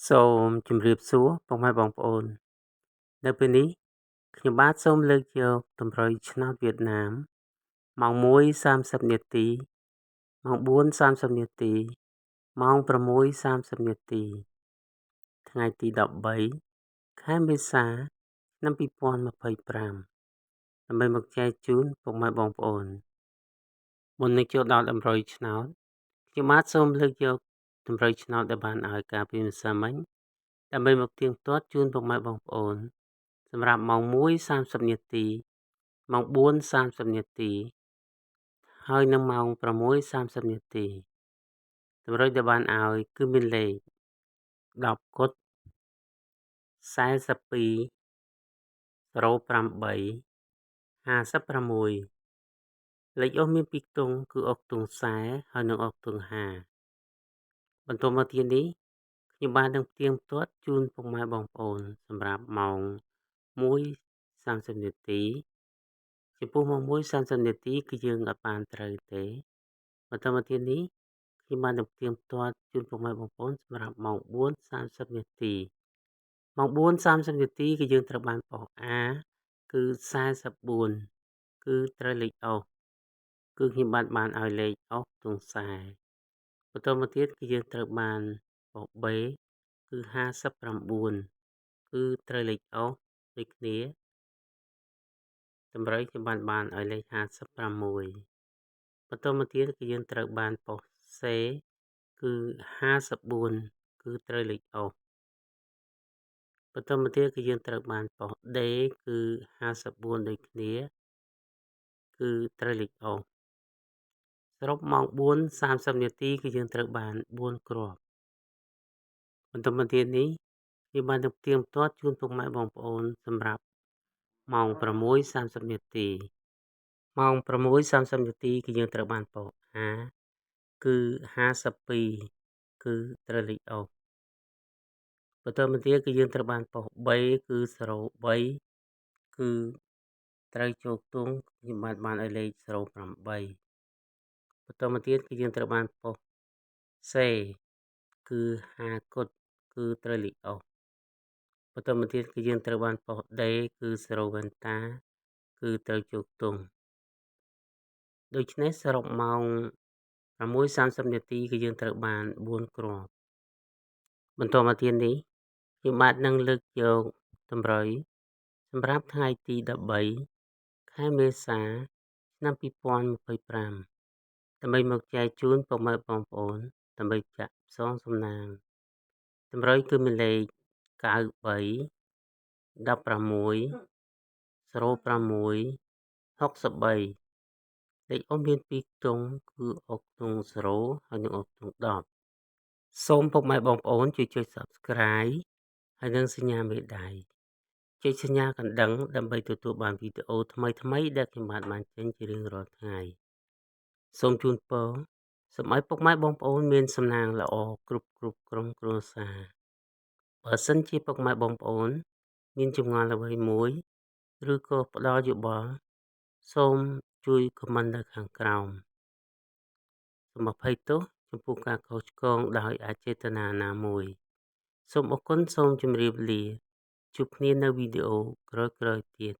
សូមជម្រាបសួរពុកម៉ែបងប្អូននៅពេលនេះខ្ញុំបាទសូមលើកយកតម្រុយឆ្នោតវៀតណាមម៉ោង 1:30 នាទីម៉ោង 4:30 នាទីម៉ោង 6:30 នាទីថ្ងៃទី 13 ខែមេសា ឆ្នាំ 2025 ដើម្បីមកចែកជូនពុកម៉ែបងប្អូនមុននឹងចូលដល់តម្រុយឆ្នោតខ្ញុំបាទសូមលើកយកតម្រុយឆ្នោតដែលបានឲ្យការពីម្សិលមិញដើម្បីមកទៀងទាត់ជូនពុកម៉ែបងប្អូនសម្រាប់ម៉ោង 1:30 នាទីម៉ោង 4:30 នាទីហើយនឹងម៉ោង 6:30 នាទីតម្រុយដែលបានឲ្យគឺមានលេខ10គុត42 08 56លេខអុសមាន2ខ្ទង់គឺអុសខ្ទង់40ហើយនិងអុសខ្ទង់50បន្តមកទៀតនេះខ្ញុំបាននឹងផ្ទៀងផ្ទាត់ជូនពុកម៉ែបងប្អូនសម្រាប់ម៉ោង 1:30 នាទីចំពោះម៉ោង 1:30 នាទីគឺយើងអត់បានត្រូវទេបន្តមកទៀតនេះខ្ញុំបាននឹងផ្ទៀងផ្ទាត់ជូនពុកម៉ែបងប្អូនសម្រាប់ម៉ោង 4:30 នាទីម៉ោង 4:30 នាទីគឺយើងត្រូវបានប៉ុស A គឺ44គឺត្រូវលេខអុសគឺខ្ញុំបានឲ្យលេខអុសខ្ទង់40បន្តមកទៀតគឺយើងត្រូវបានប៉ុស B គឺ59គឺត្រូវលេខអុសដូចគ្នាតម្រុយខ្ញុំបានឲ្យលេខ56បន្តមកទៀតគឺយើងត្រូវបានប៉ុស C គឺ54គឺត្រូវលេខអុសបន្តមកទៀតគឺយើងត្រូវបានប៉ុស D គឺ54ដូចគ្នាគឺត្រូវលេខអុសសរុបម៉ោង 4:30 នាទីគឺយើងត្រូវបាន4គ្រាប់បន្តមកទៀតនេះខ្ញុំបាននឹងផ្ទៀងផ្ទាត់ជូនពុកម៉ែបងប្អូនសម្រាប់ម៉ោង 6:30 នាទីម៉ោង 6:30 នាទីគឺយើងត្រូវបានប៉ុស A គឺ52គឺត្រូវលេខអុសបន្តមកទៀតគឺយើងត្រូវបានប៉ុស B គឺ03គឺត្រូវចូលខ្ទង់ខ្ញុំបានឲ្យលេខ08បន្តមកទៀតគឺយើងត្រូវបានប៉ុស C គឺ50គុតគឺត្រូវលេខអុសបន្តមកទៀតគឺយើងត្រូវបានប៉ុស D គឺ0វ៉ែនតាគឺត្រូវចូលខ្ទង់ដូច្នេះសរុបម៉ោង 6:30 នាទីគឺយើងត្រូវបាន4គ្រាប់បន្តមកទៀតនេះខ្ញុំបាទនឹងលើកយកតម្រុយសម្រាប់ថ្ងៃទី 13 ខែមេសា ឆ្នាំ 2025 ដើម្បីមកចែកជូនពុកម៉ែបងប្អូនដើម្បីចាក់ផ្សងសំណាងតម្រុយគឺមានលេខ93 16 06 63លេខអុសមាន2ខ្ទង់គឺអុសខ្ទង់0ហើយនិងអុសខ្ទង់10សូមពុកម៉ែបងប្អូនជួយចុច Subscribe ហើយនិងសញ្ញាមេដៃចុចសញ្ញាកណ្ដឹងដើម្បីទទួលបានវីដេអូថ្មីៗដែលខ្ញុំបានចេញជារៀងរាល់ថ្ងៃសូមជូនពរសូមឲ្យពុកម៉ែបងប្អូនមានសំណាងល្អគ្រប់ក្រុមគ្រួសារបើសិនជាពុកម៉ែបងប្អូនមានចម្ងល់អ្វីមួយឬក៏ផ្ដល់យោបល់សូមជួយ comment នៅខាងក្រោមសូមអភ័យទោសចំពោះការខុសឆ្គងដោយអចេតនាណាមួយសូមអរគុណសូមជម្រាបលាជួបគ្នានៅវីដេអូក្រោយៗទៀត